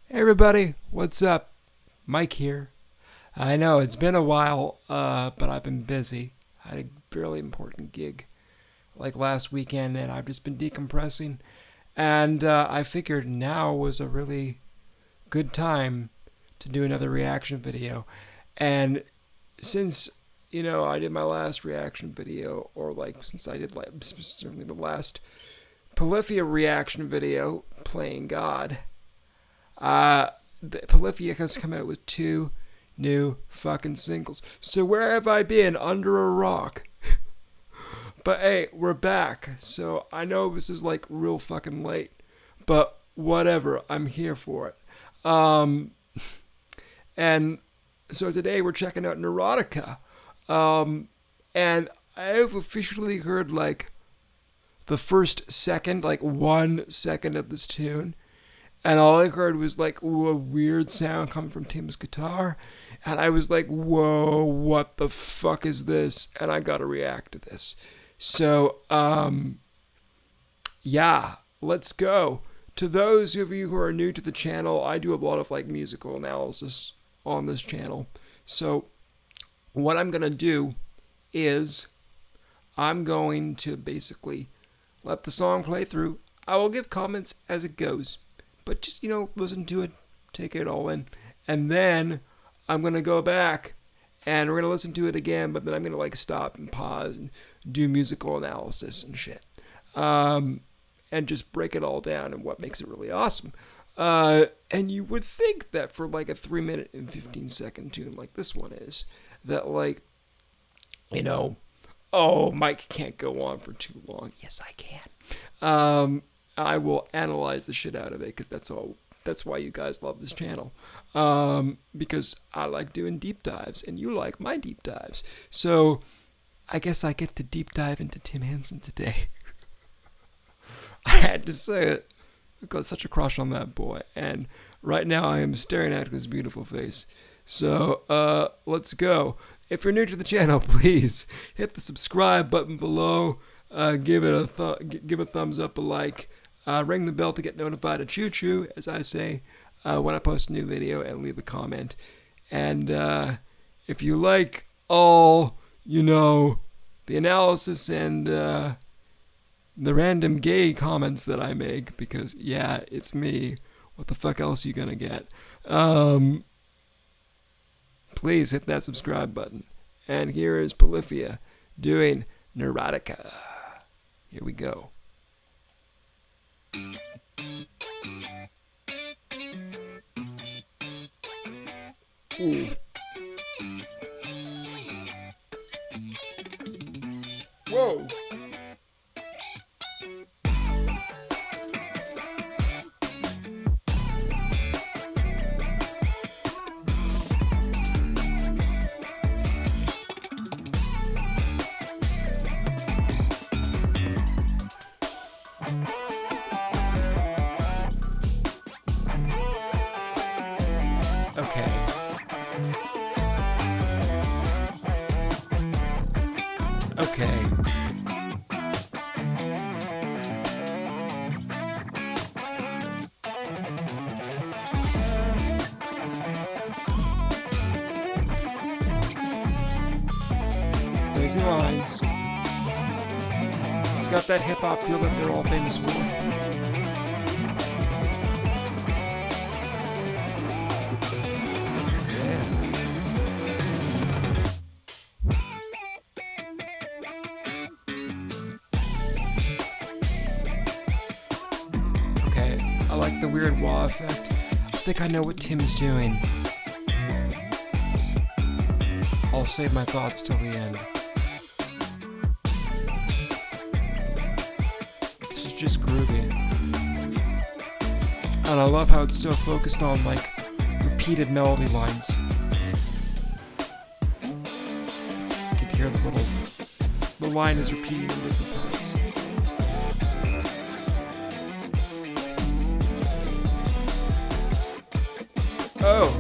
Hey everybody, what's up? Mike here. I know it's been a while, but I've been busy. I had a really important gig like last weekend, and I've just been decompressing. And I figured now was a really good time to do another reaction video. And since I did my last reaction video, or like since I did like certainly the last Polyphia reaction video playing God. Polyphia has come out with 2 new fucking singles. So where have I been? Under a rock. But hey, we're back. So I know this is like real fucking late, but whatever. I'm here for it. And so today we're checking out Neurotica. And I've officially heard like the first second, like 1 second of this tune. And all I heard was like a weird sound coming from Tim's guitar. And I was like, whoa, what the fuck is this? And I gotta react to this. So, yeah, let's go. To those of you who are new to the channel, I do a lot of like musical analysis on this channel. So, what I'm gonna do is I'm going to basically let the song play through. I will give comments as it goes. But just, listen to it, take it all in. And then I'm going to go back and we're going to listen to it again, but then I'm going to like stop and pause and do musical analysis and shit. And just break it all down and what makes it really awesome. And you would think that for like a 3-minute and 15-second tune like this one is, that like, oh, Mike can't go on for too long. Yes, I can. I will analyze the shit out of it because that's why you guys love this channel. Because I like doing deep dives and you like my deep dives. So I guess I get to deep dive into Tim Henson today. I had to say it. I've got such a crush on that boy. And right now I am staring at his beautiful face. So let's go. If you're new to the channel, please hit the subscribe button below. Give it a thumbs up, a like. Ring the bell to get notified of choo-choo, as I say, when I post a new video, and leave a comment. And if you like all, the analysis and the random gay comments that I make, because, yeah, it's me. What the fuck else are you gonna get? Please hit that subscribe button. And here is Polyphia doing Neurotica. Here we go. Ooh. Whoa. Okay. Okay. Crazy lines. It's got that hip-hop feel that they're all famous for. I like the weird wah effect. I think I know what Tim's doing. I'll save my thoughts till the end. This is just groovy. And I love how it's so focused on like repeated melody lines. You can hear the line is repeating in different parts. Oh.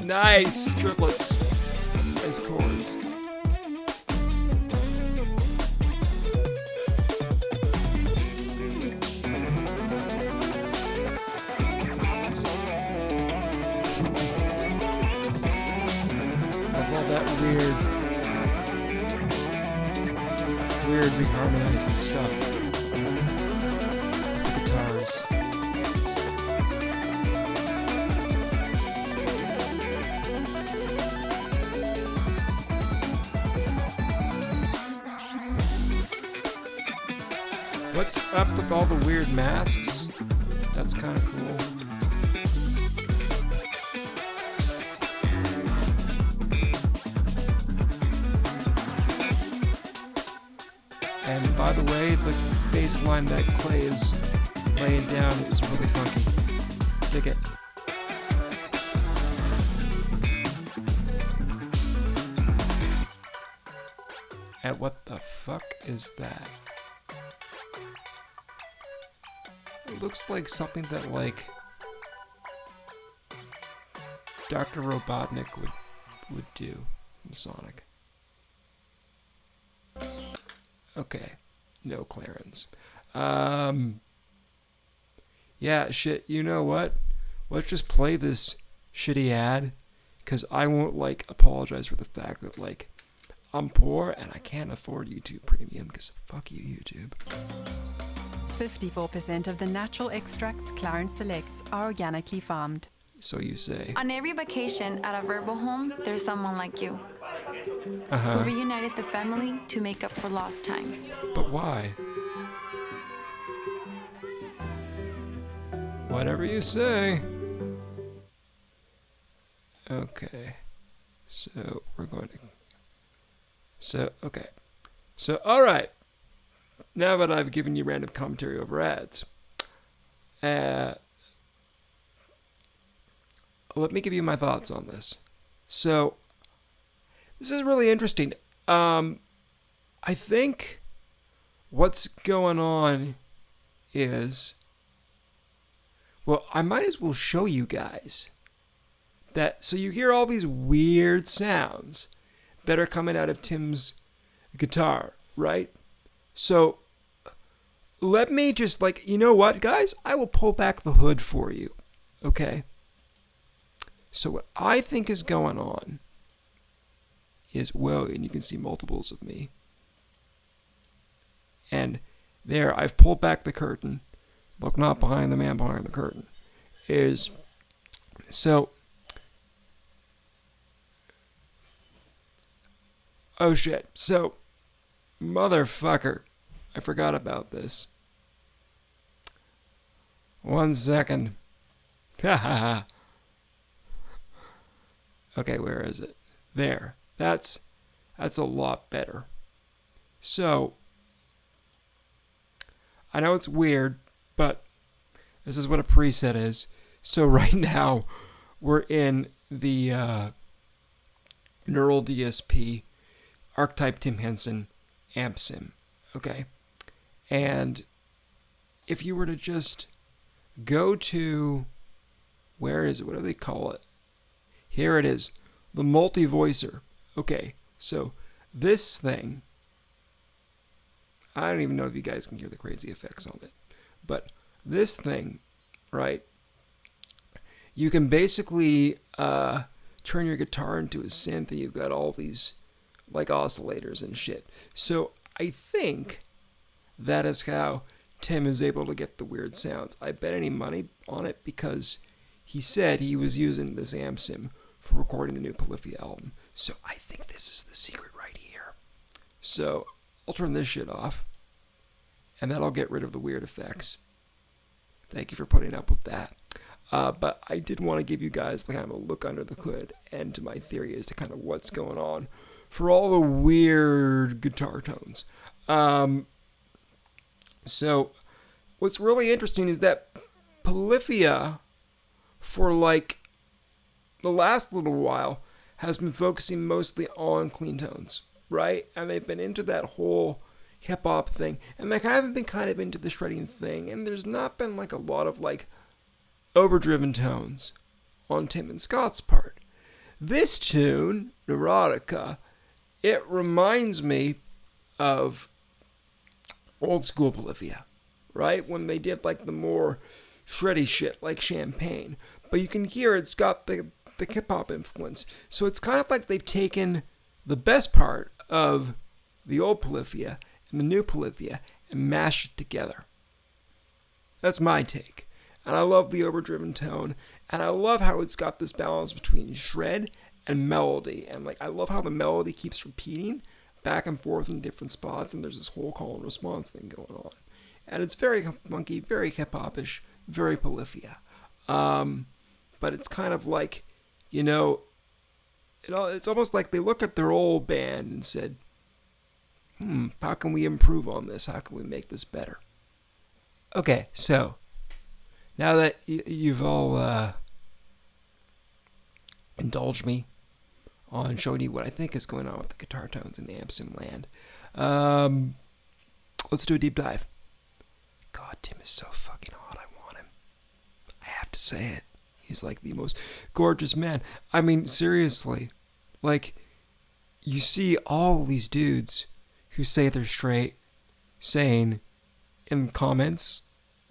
Nice triplets. Nice chords. stuff. The guitars. What's up with all the weird masks? That's kind of cool. And by the way, the bass line that Clay is laying down is really funky. Dig it. And what the fuck is that? It looks like something that, like, Dr. Robotnik would do in Sonic. Okay, no Clarence. Yeah, shit, you know what? Let's just play this shitty ad, because I won't, like, apologize for the fact that, like, I'm poor and I can't afford YouTube Premium, because fuck you, YouTube. 54% of the natural extracts Clarence selects are organically farmed. So you say. On every vacation at a Verbo home, there's someone like you. Uh-huh. Who reunited the family to make up for lost time. But why? Whatever you say. Okay. So, we're going to... So, okay. So, alright. Now that I've given you random commentary over ads, let me give you my thoughts on this. So, this is really interesting. I think what's going on is, well, I might as well show you guys that. So you hear all these weird sounds that are coming out of Tim's guitar, right? So let me just, like, you know what, guys? I will pull back the hood for you, okay? So what I think is going on is, well, and you can see multiples of me. And there, I've pulled back the curtain. Look not behind the man behind the curtain. Is, so, oh shit. So, motherfucker, I forgot about this. 1 second. Ha ha ha. Okay, where is it? There. That's a lot better. So, I know it's weird, but this is what a preset is. So right now, we're in the Neural DSP Archetype Tim Henson amp sim, okay? And if you were to just go to, where is it? What do they call it? Here it is, the multi-voicer. Okay, so this thing, I don't even know if you guys can hear the crazy effects on it, but this thing, right, you can basically turn your guitar into a synth, and you've got all these, like, oscillators and shit. So I think that is how Tim is able to get the weird sounds. I bet any money on it because he said he was using this amp sim for recording the new Polyphia album. So I think this is the secret right here. So I'll turn this shit off, and that'll get rid of the weird effects. Thank you for putting up with that. But I did want to give you guys kind of a look under the hood and my theory as to kind of what's going on for all the weird guitar tones. So what's really interesting is that Polyphia, for like the last little while, has been focusing mostly on clean tones, right? And they've been into that whole hip-hop thing, and they haven't been kind of into the shredding thing, and there's not been like a lot of like overdriven tones on Tim and Scott's part. This tune, Neurotica, it reminds me of old school Polyphia, right? When they did like the more shreddy shit like Champagne. But you can hear it's got the hip-hop influence. So it's kind of like they've taken the best part of the old Polyphia and the new Polyphia, and mash it together. That's my take. And I love the overdriven tone, and I love how it's got this balance between shred and melody. And like, I love how the melody keeps repeating back and forth in different spots, and there's this whole call and response thing going on. And it's very funky, very hip-hop-ish, very Polyphia. But it's kind of like, you know, it's almost like they look at their old band and said, how can we improve on this? How can we make this better? Okay, so now that you've all indulged me on showing you what I think is going on with the guitar tones in the amp sim land, let's do a deep dive. God, Tim is so fucking hot. I want him. I have to say it. He's like the most gorgeous man. I mean, seriously. Like, you see all these dudes who say they're straight saying in comments,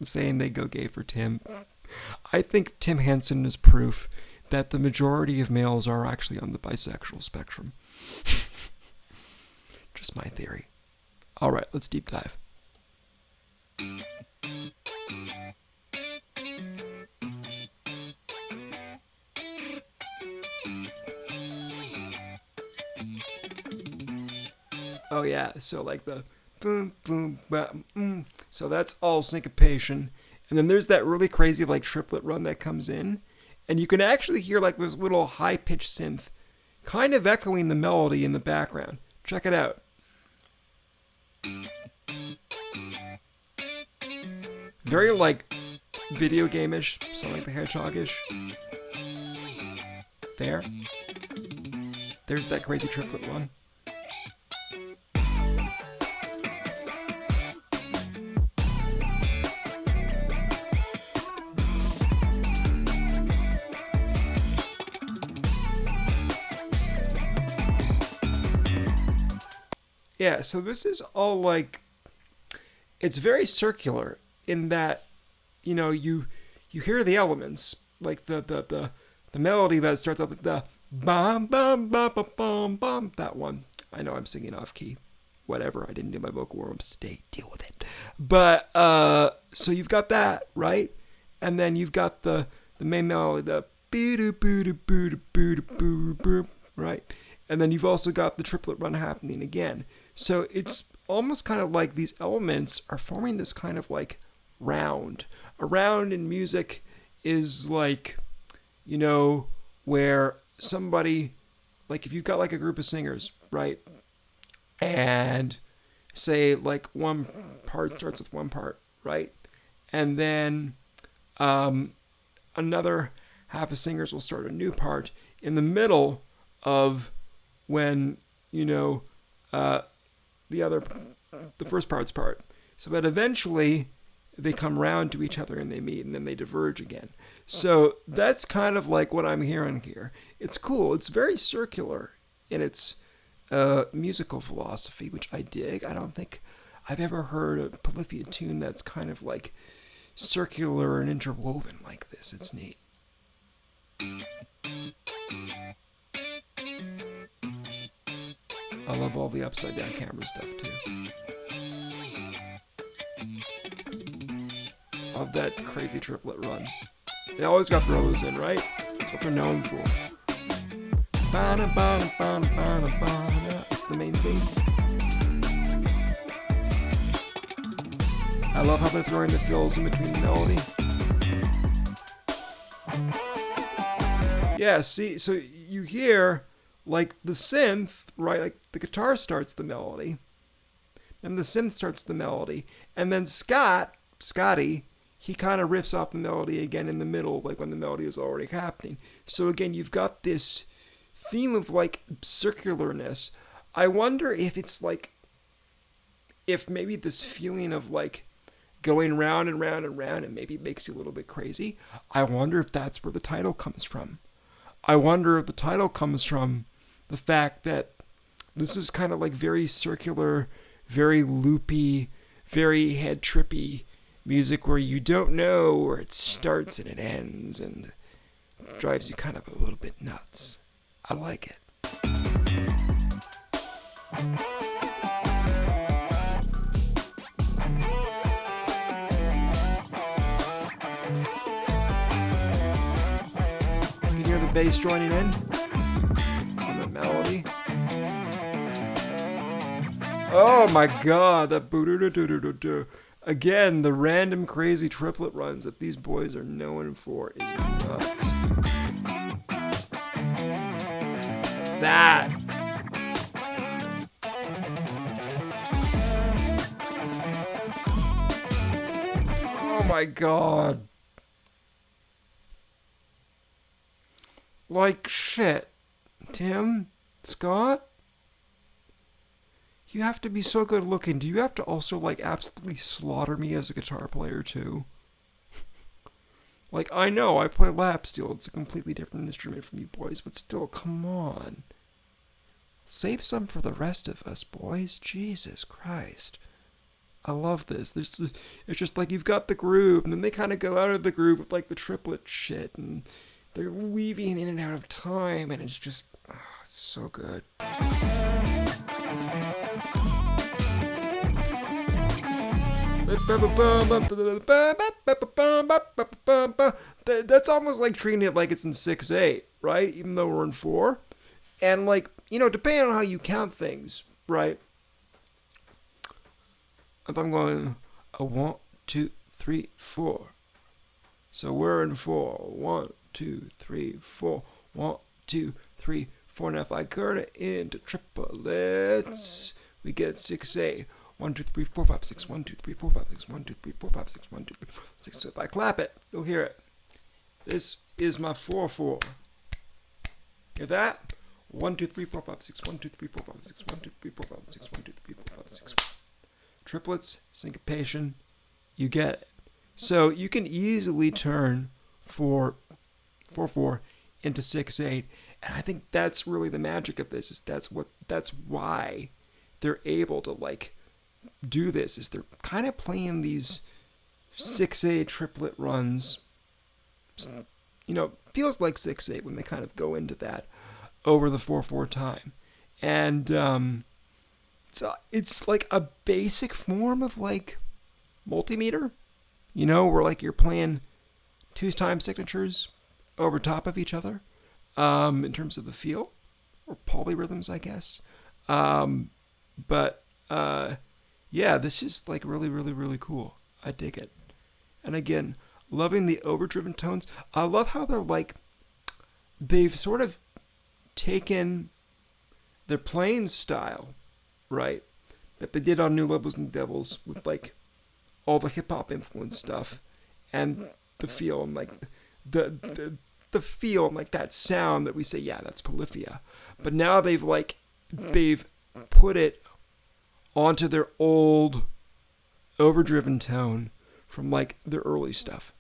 saying they go gay for Tim. I think Tim Henson is proof that the majority of males are actually on the bisexual spectrum. Just my theory. All right, let's deep dive. Oh yeah, so like the boom, boom, boom, so that's all syncopation. And then there's that really crazy like triplet run that comes in. And you can actually hear like this little high-pitched synth kind of echoing the melody in the background. Check it out. Very like video game-ish, Sonic the Hedgehog-ish. There's that crazy triplet run. Yeah, so this is all like, it's very circular in that, you know, you hear the elements, like the melody that starts up with the bum bum bum bum bum bum, that one. I know I'm singing off key. Whatever, I didn't do my vocal warm-ups today. Deal with it. But so you've got that, right? And then you've got the main melody, the boo boo boo boo boo, right? And then you've also got the triplet run happening again. So it's almost kind of like these elements are forming this kind of like round. A round in music is like, you know, where somebody, like if you've got like a group of singers, right? And say like one part starts with one part, right? And then another half of singers will start a new part in the middle of when, you know, the first part's part. So that eventually they come round to each other and they meet and then they diverge again. So that's kind of like what I'm hearing here. It's cool. It's very circular in its musical philosophy, which I dig. I don't think I've ever heard a Polyphia tune that's kind of like circular and interwoven like this. It's neat. I love all the upside down camera stuff too. Love that crazy triplet run. They always got to throw those in, right? That's what they're known for. That's the main theme. I love how they're throwing the fills in between the melody. Yeah, see, so you hear like the synth, right? Like the guitar starts the melody, and the synth starts the melody, and then Scotty, he kind of riffs off the melody again in the middle, like when the melody is already happening. So again, you've got this theme of like circularness. I wonder if it's like, if maybe this feeling of like going round and round and round and maybe makes you a little bit crazy. I wonder if that's where the title comes from. I wonder if the title comes from the fact that this is kind of like very circular, very loopy, very head trippy music where you don't know where it starts and it ends and drives you kind of a little bit nuts. I like it. bass joining in on the melody. Oh my god, that boo-doo-doo-doo-doo-doo. Again, the random crazy triplet runs that these boys are known for is nuts. That. Oh my god. Like shit. Tim? Scott? You have to be so good looking. Do you have to also, like, absolutely slaughter me as a guitar player, too? Like, I know, I play lap steel. It's a completely different instrument from you boys, but still, come on. Save some for the rest of us, boys. Jesus Christ. I love this. It's just like you've got the groove, and then they kind of go out of the groove with, like, the triplet shit, and they're weaving in and out of time, and it's just, it's so good. That's almost like treating it like it's in 6/8, right? Even though we're in 4. And, like, you know, depending on how you count things, right? If I'm going a 1, 2, 3, 4. So we're in 4. 1, 2, 3, 4. 1, 2, 3, 4. Now if I turn it into triplets, we get 6/8. 1, 2, 3, 4, 5, 6. 1, 2, 3, 4, 5, 6. 1, 2, 3, 4, 5, 6. 1, 2, 3, 4, 6. So if I clap it, you'll hear it. This is my 4/4. Hear that? 1, 2, 3, 4, 5, 6. 1, 2, 3, 4, 5, 6. 1, 2, 3, 4, 5, 6. 1, 2, 3, 4, 5, 6. Triplets, syncopation, you get it. So you can easily turn 4/4 into 6/8, and I think that's really the magic of this. Is that's why they're able to, like, do this. Is they're kind of playing these 6/8 triplet runs. You know, feels like 6/8 when they kind of go into that over the 4/4 time, and so it's like a basic form of, like, multimeter, you know, where, like, you're playing 2 time signatures over top of each other, in terms of the feel, or polyrhythms, I guess. But yeah, this is, like, really, really, really cool. I dig it. And again, loving the overdriven tones. I love how they're, like, they've sort of taken their playing style, right, that they did on New Levels and Devils with, like, all the hip-hop influence stuff, and the feel, and, like, the feel, and, like, that sound that we say, yeah, that's Polyphia. But now they've put it onto their old overdriven tone from, like, their early stuff.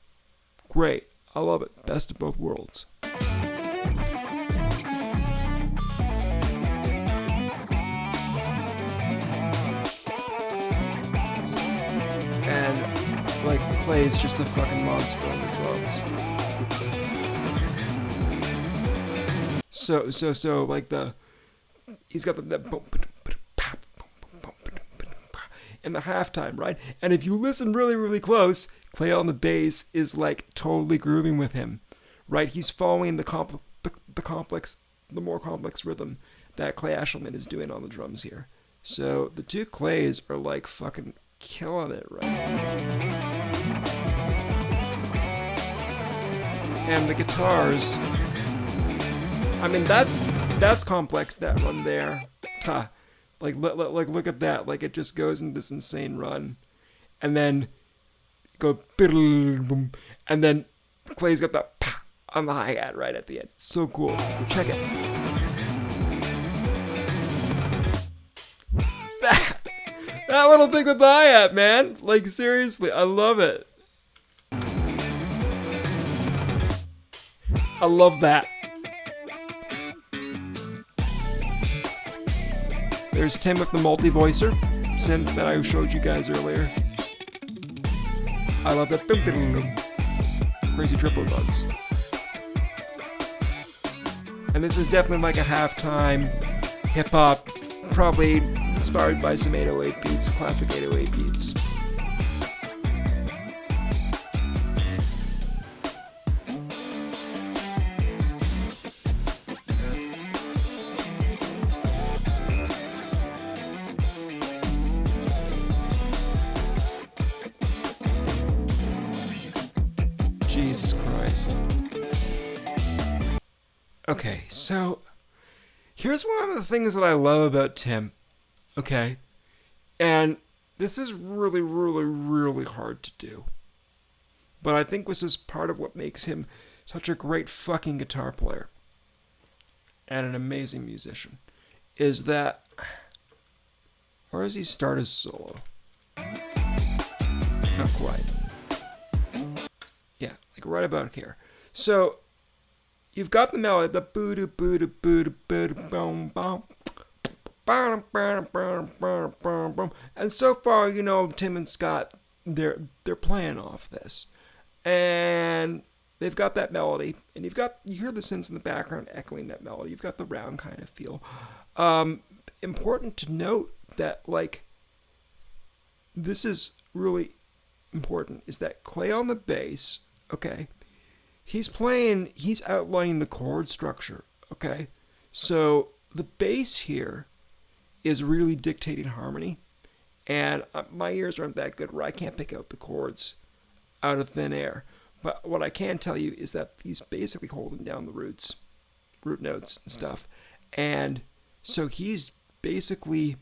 Great. I love it. Best of both worlds. And, like, plays just a fucking monster on the drums. So like he's got that boom, in the halftime, right? And if you listen really, really close, Clay on the bass is, like, totally grooving with him, right? He's following the more complex rhythm that Clay Ashelman is doing on the drums here. So the two Clays are, like, fucking killing it, right? And the guitars, I mean, that's complex, that run there. Ha. Like, look at that. Like, it just goes in this insane run. And then go boom, and then Clay's got that on the hi-hat right at the end. So cool. Check it. That little thing with the hi-hat, man. Like, seriously, I love it. I love that. There's Tim with the multi-voicer synth that I showed you guys earlier. I love that. Crazy triple bugs. And this is definitely like a halftime hip-hop, probably inspired by some 808 beats, classic 808 beats. Jesus Christ. Okay, so here's one of the things that I love about Tim, okay? And this is really, really, really hard to do. But I think this is part of what makes him such a great fucking guitar player and an amazing musician, is that, where does he start his solo? Not quite. Yeah, like right about here. So, you've got the melody, the boo-doo, boo-doo, boo-doo, boo-doo, boom, boom. And so far, you know, Tim and Scott, they're playing off this. And they've got that melody, and you hear the synths in the background echoing that melody. You've got the round kind of feel. Important to note that, like, this is really important, is that Clay on the bass, okay, he's outlining the chord structure, okay? So the bass here is really dictating harmony, and my ears aren't that good where I can't pick out the chords out of thin air. But what I can tell you is that he's basically holding down the root notes and stuff. And so he's basically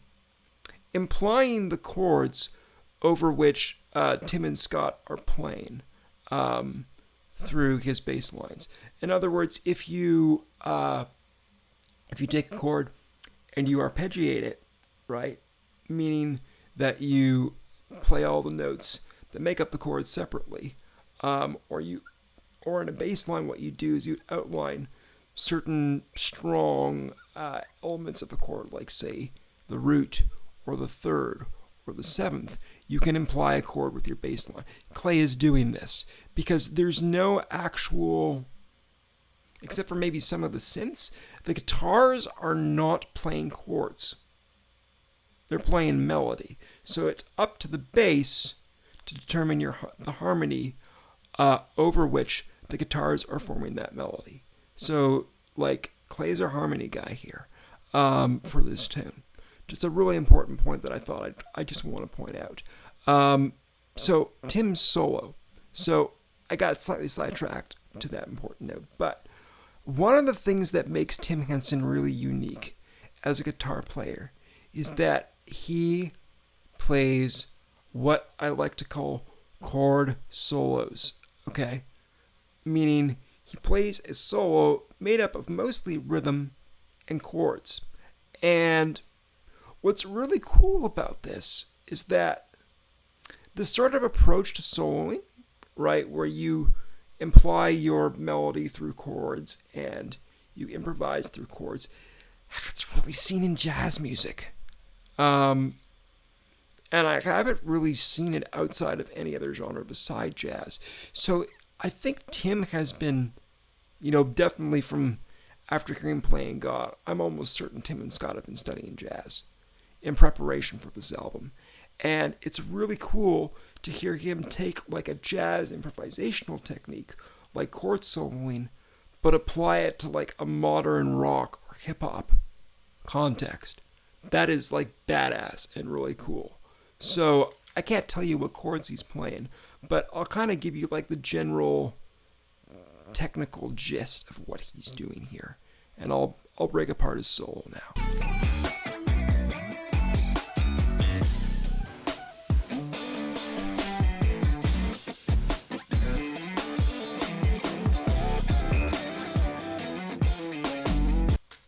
implying the chords over which Tim and Scott are playing through his bass lines. In other words, if you take a chord and you arpeggiate it, right, meaning that you play all the notes that make up the chords separately, or in a bass line, what you do is you outline certain strong elements of a chord, like say the root or the third or the seventh. You can imply a chord with your bass line. Clay is doing this because there's no actual, except for maybe some of the synths, the guitars are not playing chords. They're playing melody. So it's up to the bass to determine the harmony over which the guitars are forming that melody. So, like, Clay's our harmony guy here for this tune. Just a really important point that I thought I just want to point out. So, Tim's solo. So, I got slightly sidetracked to that important note. But one of the things that makes Tim Henson really unique as a guitar player is that he plays what I like to call chord solos, okay? Meaning he plays a solo made up of mostly rhythm and chords. And what's really cool about this is that this sort of approach to soloing, right, where you imply your melody through chords and you improvise through chords, it's really seen in jazz music. And I haven't really seen it outside of any other genre beside jazz. So I think Tim has been, definitely from after hearing Playing God, I'm almost certain Tim and Scott have been studying jazz in preparation for this album. And it's really cool to hear him take like a jazz improvisational technique, like chord soloing, but apply it to like a modern rock or hip hop context. That is like badass and really cool. So I can't tell you what chords he's playing, but I'll kind of give you like the general technical gist of what he's doing here. And I'll break apart his solo now.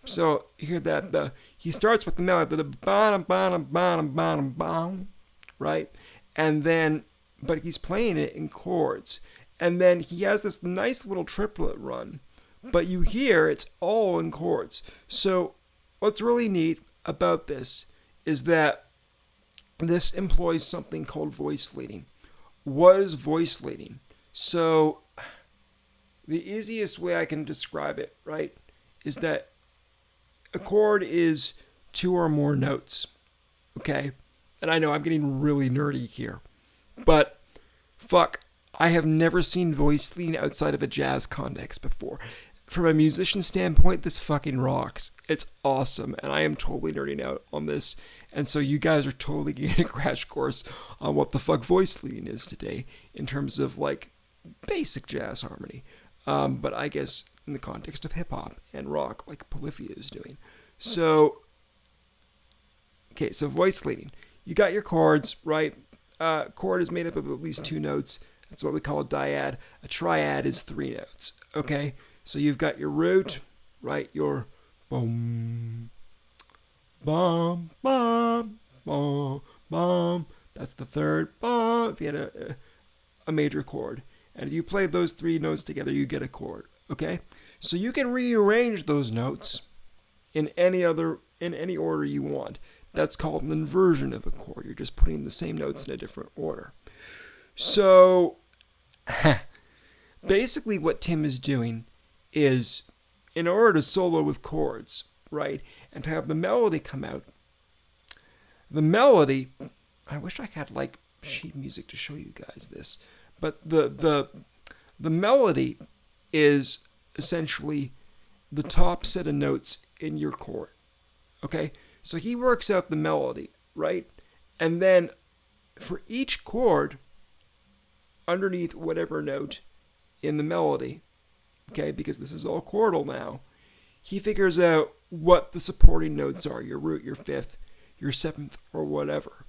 So you hear that he starts with the melody, the bottom, bottom, bottom, bottom, bottom, right? And then, but he's playing it in chords. And then he has this nice little triplet run, but you hear it's all in chords. So what's really neat about this is that this employs something called voice leading. What is voice leading? So the easiest way I can describe it, right, is that a chord is two or more notes, okay? And I know I'm getting really nerdy here, but fuck, I have never seen voice leading outside of a jazz context before. From a musician standpoint, this fucking rocks. It's awesome, and I am totally nerding out on this. And so you guys are totally getting a crash course on what the fuck voice leading is today in terms of like basic jazz harmony. But I guess in the context of hip-hop and rock, like Polyphia is doing. So, okay, so voice leading. You got your chords, right? Chord is made up of at least 2 notes. That's what we call a dyad. A triad is 3 notes, okay? So you've got your root, right? Your boom, bum, bum, bum, bum. That's the third bum. If you had a major chord. And if you play those 3 notes together, you get a chord, okay? So you can rearrange those notes in any order you want. That's called an inversion of a chord. You're just putting the same notes in a different order. So, basically what Tim is doing is, in order to solo with chords, right, and to have the melody come out, the melody, I wish I had, like, sheet music to show you guys this, but the melody is essentially the top set of notes in your chord, okay? So he works out the melody, right? And then for each chord, underneath whatever note in the melody, okay, because this is all chordal now, he figures out what the supporting notes are, your root, your fifth, your seventh, or whatever.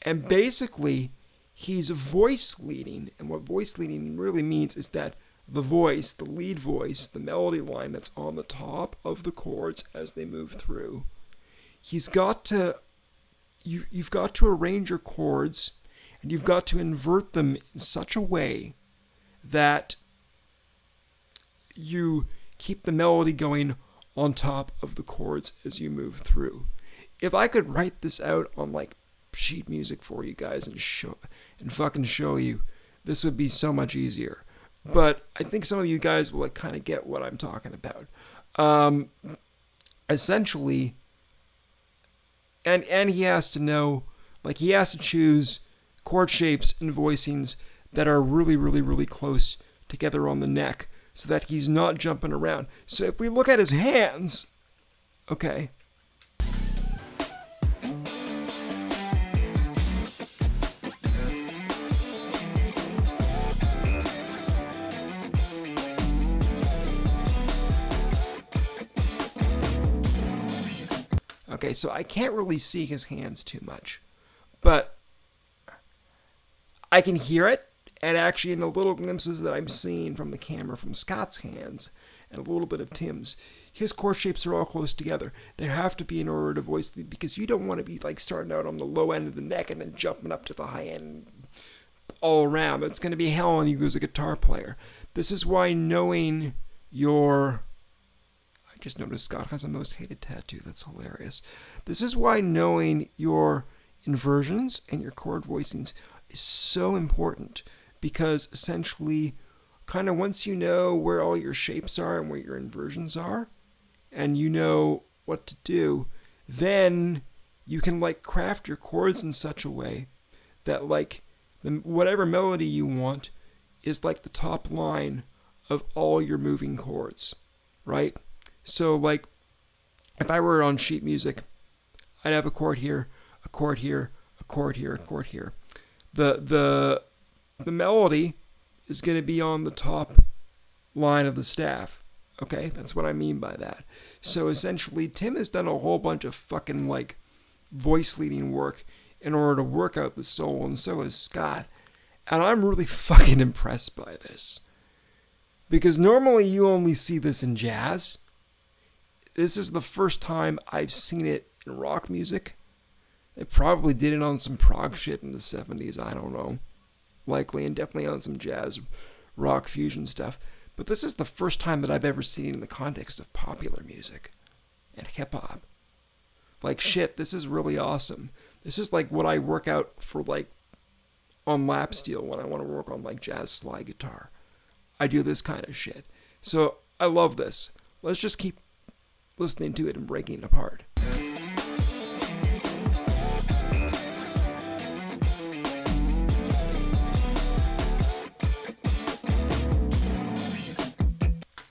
And basically, he's voice leading, and what voice leading really means is that the voice, the lead voice, the melody line that's on the top of the chords as they move through, you've got to arrange your chords, and you've got to invert them in such a way that you keep the melody going on top of the chords as you move through. If I could write this out on like sheet music for you guys and fucking show you, this would be so much easier. But I think some of you guys will like kind of get what I'm talking about. Essentially, and he has to know, like he has to choose chord shapes and voicings that are really, really, really close together on the neck so that he's not jumping around. So if we look at his hands, okay. Okay, so I can't really see his hands too much, but I can hear it, and actually in the little glimpses that I'm seeing from the camera from Scott's hands and a little bit of Tim's, his chord shapes are all close together. They have to be in order to voice, because you don't want to be like starting out on the low end of the neck and then jumping up to the high end all around. It's going to be hell on you as a guitar player. This is why knowing your... I just noticed Scott has a most hated tattoo. That's hilarious. This is why knowing your inversions and your chord voicings is so important, because essentially, kind of once you know where all your shapes are and where your inversions are, and you know what to do, then you can like craft your chords in such a way that like whatever melody you want is like the top line of all your moving chords, right? So like if I were on sheet music, I'd have a chord here, a chord here, a chord here, a chord here. The melody is going to be on the top line of the staff. Okay, that's what I mean by that. So essentially, Tim has done a whole bunch of fucking like voice leading work in order to work out the soul, and so has Scott. And I'm really fucking impressed by this, because normally you only see this in jazz. This is the first time I've seen it in rock music. They probably did it on some prog shit in the 70s, I don't know. Likely, and definitely on some jazz rock fusion stuff. But this is the first time that I've ever seen it in the context of popular music and hip-hop. Like, shit, this is really awesome. This is like what I work out for, like, on lap steel when I want to work on, like, jazz slide guitar. I do this kind of shit. So, I love this. Let's just keep listening to it and breaking it apart.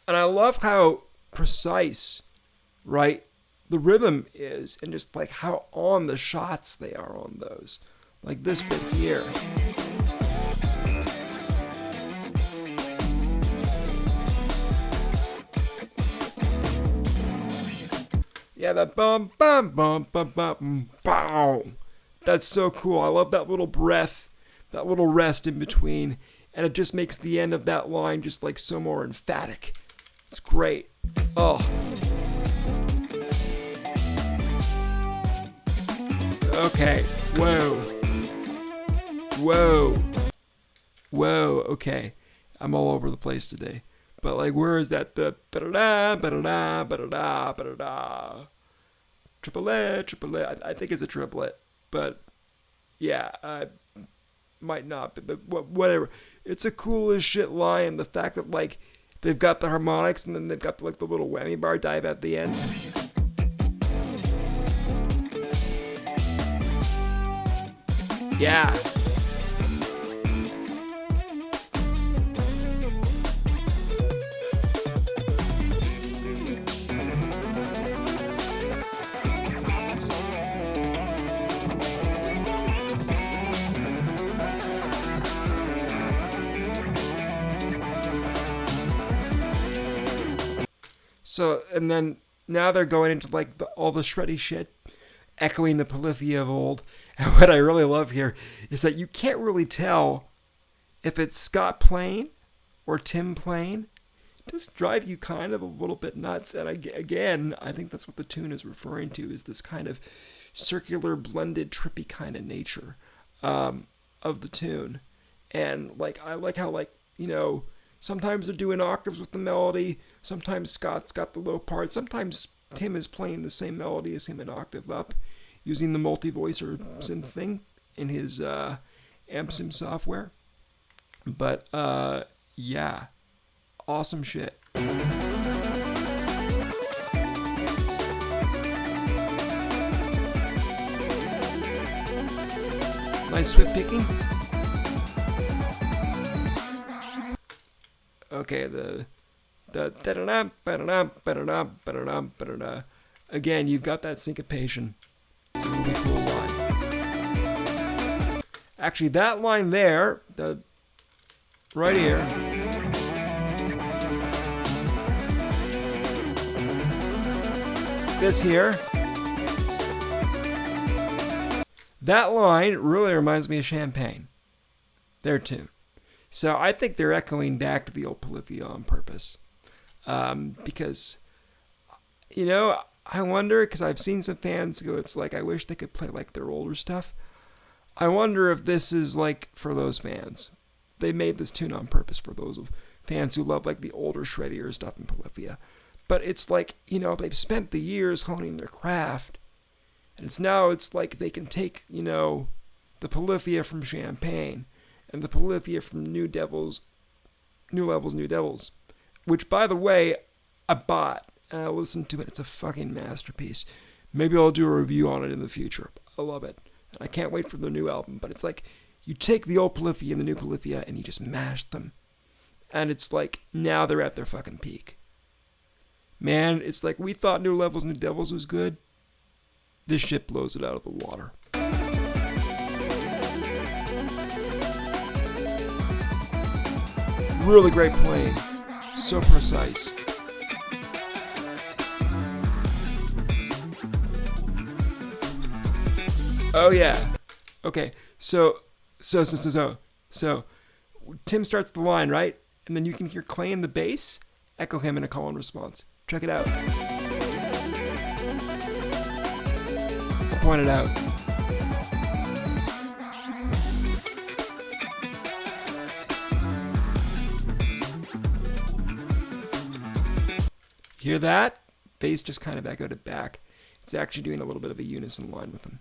And I love how precise, right, the rhythm is, and just like how on the shots they are on those. Like this bit here. Yeah, that bum bum bum bum bum bow. That's so cool. I love that little breath, that little rest in between, and it just makes the end of that line just like so more emphatic. It's great. Oh. Okay. Whoa. Whoa. Okay. I'm all over the place today. But like, where is that? The ba-da-da, ba-da-da, ba-da-da, ba-da-da. Triplet. I think it's a triplet. But yeah, I might not. But whatever. It's a cool as shit line. The fact that like they've got the harmonics and then they've got like the little whammy bar dive at the end. Yeah. So, and then now they're going into like all the shreddy shit, echoing the Polyphia of old. And what I really love here is that you can't really tell if it's Scott playing or Tim playing. It does drive you kind of a little bit nuts. And again, I think that's what the tune is referring to, is this kind of circular, blended, trippy kind of nature of the tune. And like, I like how, like, you know, sometimes they're doing octaves with the melody. Sometimes Scott's got the low part. Sometimes Tim is playing the same melody as him an octave up, using the multi-voice or synth thing in his AmpSim software. But yeah, awesome shit. Nice swift picking. Okay, the again, you've got that syncopation. It's a really cool line. Actually, that line there, right here, this here, that line really reminds me of Champagne, their tune. So I think they're echoing back to the old Polyphia on purpose. Because, you know, I wonder, because I've seen some fans go, it's like, I wish they could play like their older stuff. I wonder if this is like for those fans. They made this tune on purpose for those fans who love like the older, shreddier stuff in Polyphia. But it's like, you know, they've spent the years honing their craft. And it's like they can take, you know, the Polyphia from Champagne and the Polyphia from New Levels, New Devils. Which, by the way, I bought and I listened to it. It's a fucking masterpiece. Maybe I'll do a review on it in the future. I love it. And I can't wait for the new album. But it's like, you take the old Polyphia and the new Polyphia and you just mash them. And it's like, now they're at their fucking peak. Man, it's like, we thought New Levels, New Devils was good. This shit blows it out of the water. Really great playing. So precise. Oh yeah. Okay. So Tim starts the line, right? And then you can hear Clay in the bass echo him in a call and response. Check it out. Point it out. Hear that? Bass just kind of echoed it back. It's actually doing a little bit of a unison line with him.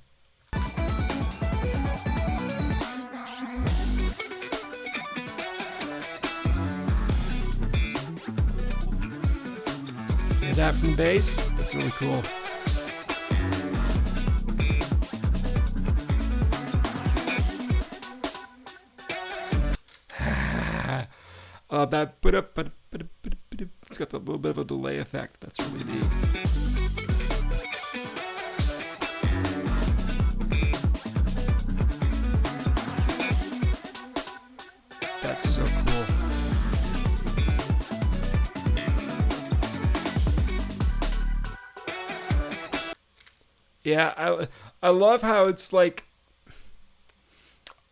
Hear that from the bass? That's really cool. That it's got a little bit of a delay effect. That's really neat. That's so cool. Yeah, I love how it's like,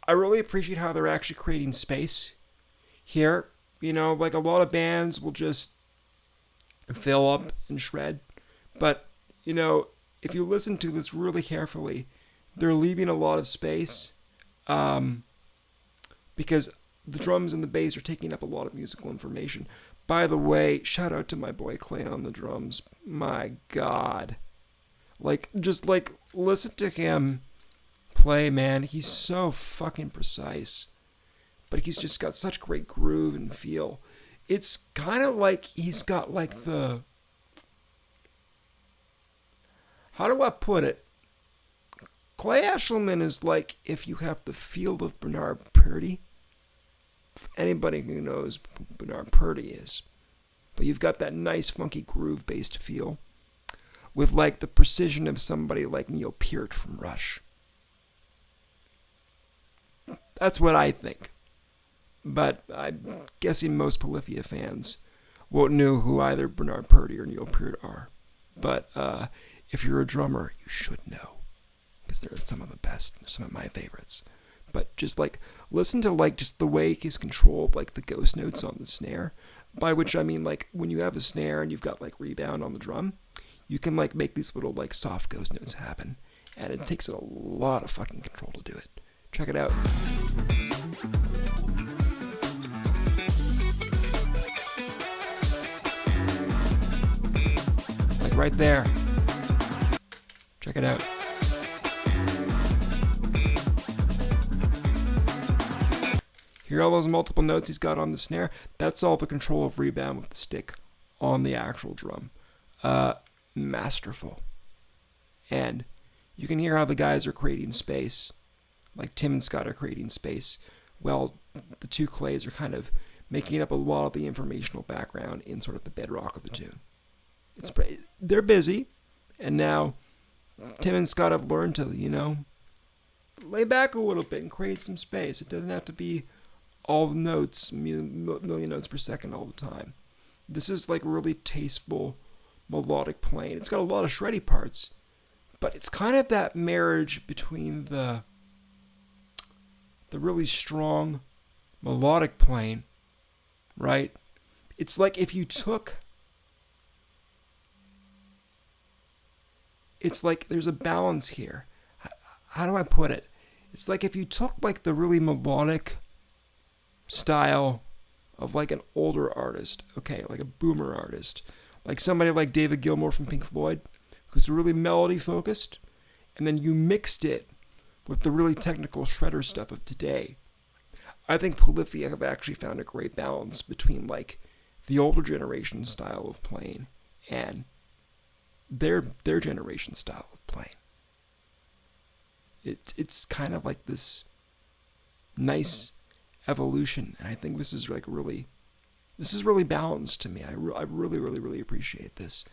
I really appreciate how they're actually creating space here. You know, like a lot of bands will just fill up and shred. But, you know, if you listen to this really carefully, they're leaving a lot of space because the drums and the bass are taking up a lot of musical information. By the way, shout out to my boy Clay on the drums. My God. Like, just like, listen to him play, man. He's so fucking precise. But he's just got such great groove and feel. It's kind of like he's got like the... How do I put it? Clay Ashelman is like if you have the feel of Bernard Purdie. Anybody who knows who Bernard Purdie is. But you've got that nice funky groove-based feel. With like the precision of somebody like Neil Peart from Rush. That's what I think. But I'm guessing most Polyphia fans won't know who either Bernard Purdie or Neil Peart are. But if you're a drummer, you should know. Because they're some of the best. They're some of my favorites. But just like, listen to like just the way his control of like the ghost notes on the snare. By which I mean like when you have a snare and you've got like rebound on the drum, you can like make these little like soft ghost notes happen. And it takes a lot of fucking control to do it. Check it out. Like right there. Check it out. Hear all those multiple notes he's got on the snare? That's all the control of rebound with the stick on the actual drum. Masterful. And you can hear how the guys are creating space. Like Tim and Scott are creating space. Well, the two Clays are kind of making up a lot of the informational background in sort of the bedrock of the tune. They're busy. And now Tim and Scott have learned to, you know, lay back a little bit and create some space. It doesn't have to be all the notes, million notes per second all the time. This is like really tasteful, melodic playing. It's got a lot of shreddy parts, but it's kind of that marriage between the really strong melodic playing, right? It's like if you took... It's like there's a balance here. How do I put it? It's like if you took like the really melodic style of like an older artist, okay, like a boomer artist, like somebody like David Gilmour from Pink Floyd, who's really melody focused, and then you mixed it with the really technical shredder stuff of today. I think Polyphia have actually found a great balance between like the older generation style of playing and their generation style of playing. It's kind of like this nice evolution, and I think this is really balanced to me. I really appreciate this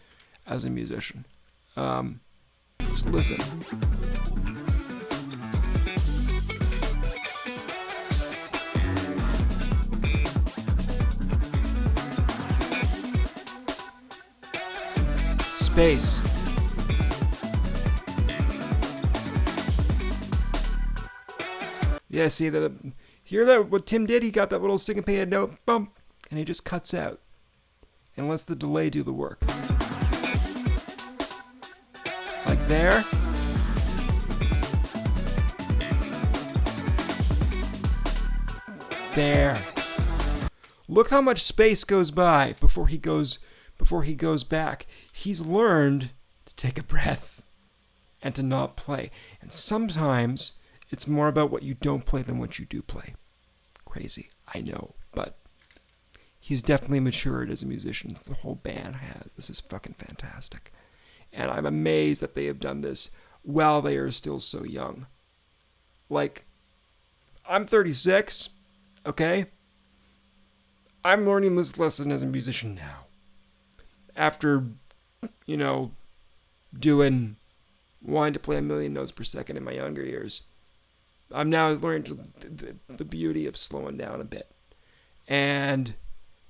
as a musician. Just listen. Space. Yeah, see that? Hear that? What Tim did? He got that little syncopated note, bump, and he just cuts out and lets the delay do the work. Like there. There. Look how much space goes by before he goes back. He's learned to take a breath and to not play. And sometimes it's more about what you don't play than what you do play. Crazy, I know, but he's definitely matured as a musician. The whole band has. This is fucking fantastic. And I'm amazed that they have done this while they are still so young. Like, I'm 36, okay? I'm learning this lesson as a musician now. After, you know, wanting to play a million notes per second in my younger years, I'm now learning the beauty of slowing down a bit. And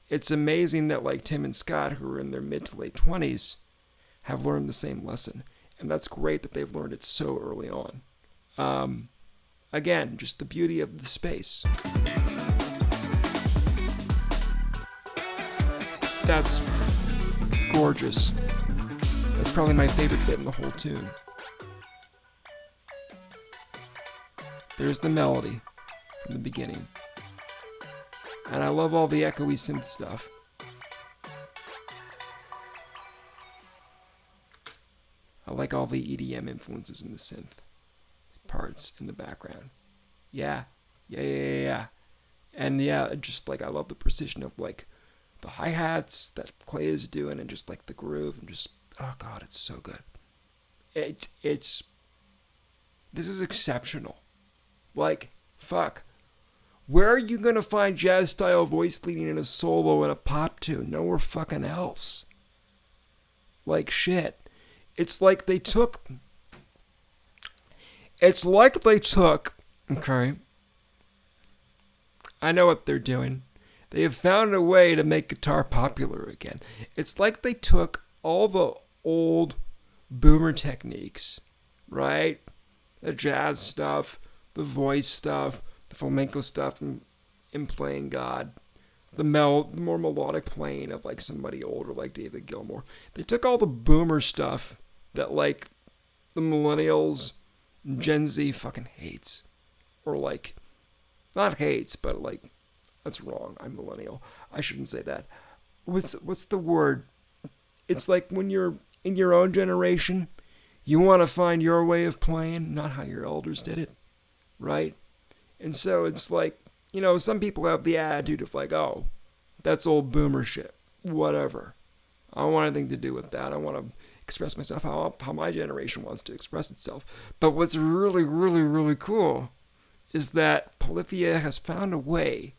it's amazing that like Tim and Scott, who are in their mid to late 20s, have learned the same lesson. And that's great that they've learned it so early on. Again, just the beauty of the space. That's gorgeous. That's probably my favorite bit in the whole tune. There's the melody from the beginning. And I love all the echoey synth stuff. I like all the EDM influences in the synth parts in the background. Yeah. And yeah, just like I love the precision of like the hi-hats that Clay is doing and just like the groove and just, oh God, it's so good. This is exceptional. Like, fuck. Where are you gonna find jazz style voice leading in a solo in a pop tune? Nowhere fucking else. Like shit. It's like they took, okay, I know what they're doing. They have found a way to make guitar popular again. It's like they took all the old boomer techniques, right? The jazz stuff, the voice stuff, the flamenco stuff, and playing God. The more melodic playing of like somebody older like David Gilmour. They took all the boomer stuff that like the millennials, Gen Z fucking hates. Or like, not hates, but like, that's wrong. I'm millennial. I shouldn't say that. What's the word? It's like when you're in your own generation, you want to find your way of playing, not how your elders did it, right? And so it's like, you know, some people have the attitude of like, oh, that's old boomer shit. Whatever. I don't want anything to do with that. I want to express myself how my generation wants to express itself. But what's really, really, really cool is that Polyphia has found a way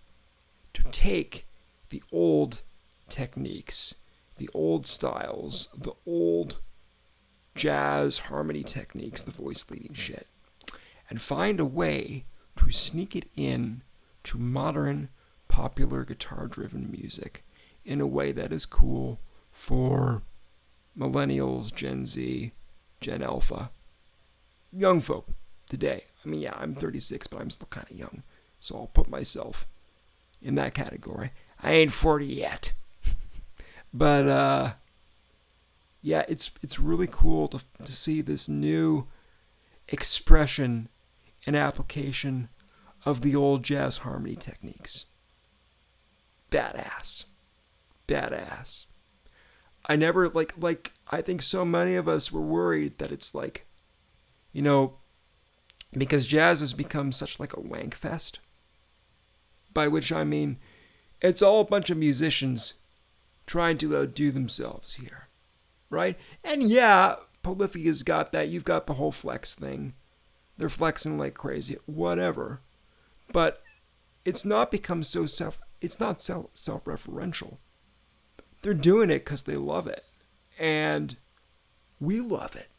to take the old techniques, the old styles, the old jazz harmony techniques, the voice leading shit, and find a way to sneak it in to modern, popular guitar-driven music in a way that is cool for millennials, Gen Z, Gen Alpha, young folk today. I mean, yeah, I'm 36, but I'm still kind of young, so I'll put myself in that category. I ain't 40 yet. But, yeah, it's really cool to see this new expression and application of the old jazz harmony techniques. Badass. I never, like, I think so many of us were worried that it's like, you know, because jazz has become such like a wank fest. By which I mean, it's all a bunch of musicians trying to outdo themselves here, right? And yeah, Polyphia's got that. You've got the whole flex thing. They're flexing like crazy, whatever. But it's not become so self-referential. They're doing it because they love it. And we love it.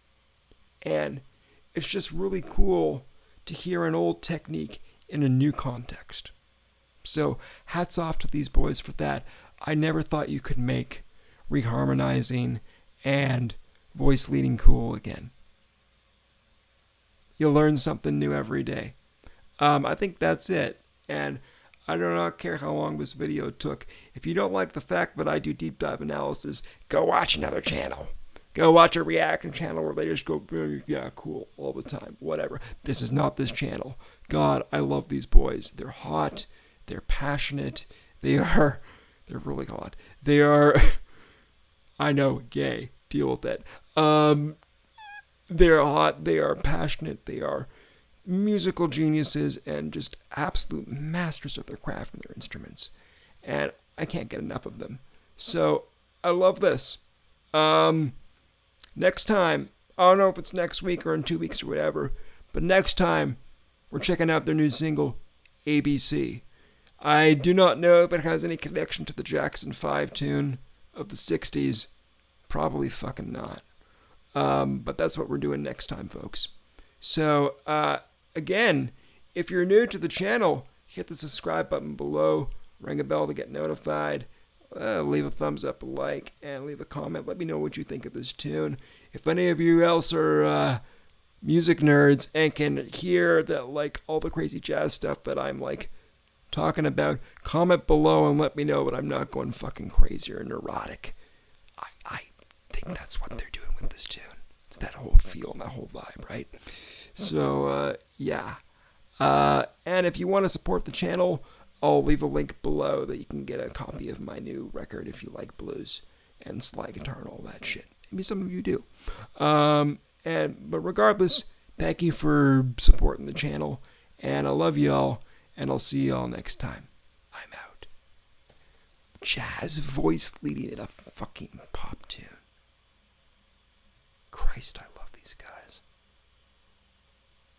And it's just really cool to hear an old technique in a new context. So hats off to these boys for that. I never thought you could make reharmonizing and voice leading cool again. You'll learn something new every day. I think that's it. And I do not care how long this video took. If you don't like the fact that I do deep dive analysis, go watch another channel. Go watch a reaction channel where they just go, yeah, cool, all the time, whatever. This is not this channel. God, I love these boys. They're hot. They're passionate. They're really hot. They are, I know, gay. Deal with it. They're hot. They are passionate. They are musical geniuses and just absolute masters of their craft and their instruments. And I can't get enough of them. So I love this. Next time, I don't know if it's next week or in 2 weeks or whatever, but next time we're checking out their new single, ABC. I do not know if it has any connection to the Jackson 5 tune of the 60s. Probably fucking not. But that's what we're doing next time, folks. So, again, if you're new to the channel, hit the subscribe button below, ring a bell to get notified, leave a thumbs up, a like, and leave a comment. Let me know what you think of this tune. If any of you else are music nerds and can hear that, like, all the crazy jazz stuff that I'm like talking about, comment below and let me know that I'm not going fucking crazy or neurotic. I think that's what they're doing with this tune. It's that whole feel and that whole vibe, right? So yeah. And if you want to support the channel, I'll leave a link below that you can get a copy of my new record if you like blues and slide guitar and all that shit. Maybe some of you do. But regardless, thank you for supporting the channel, and I love y'all, and I'll see y'all next time. I'm out. Jazz voice leading in a fucking pop tune. Christ, I love these guys.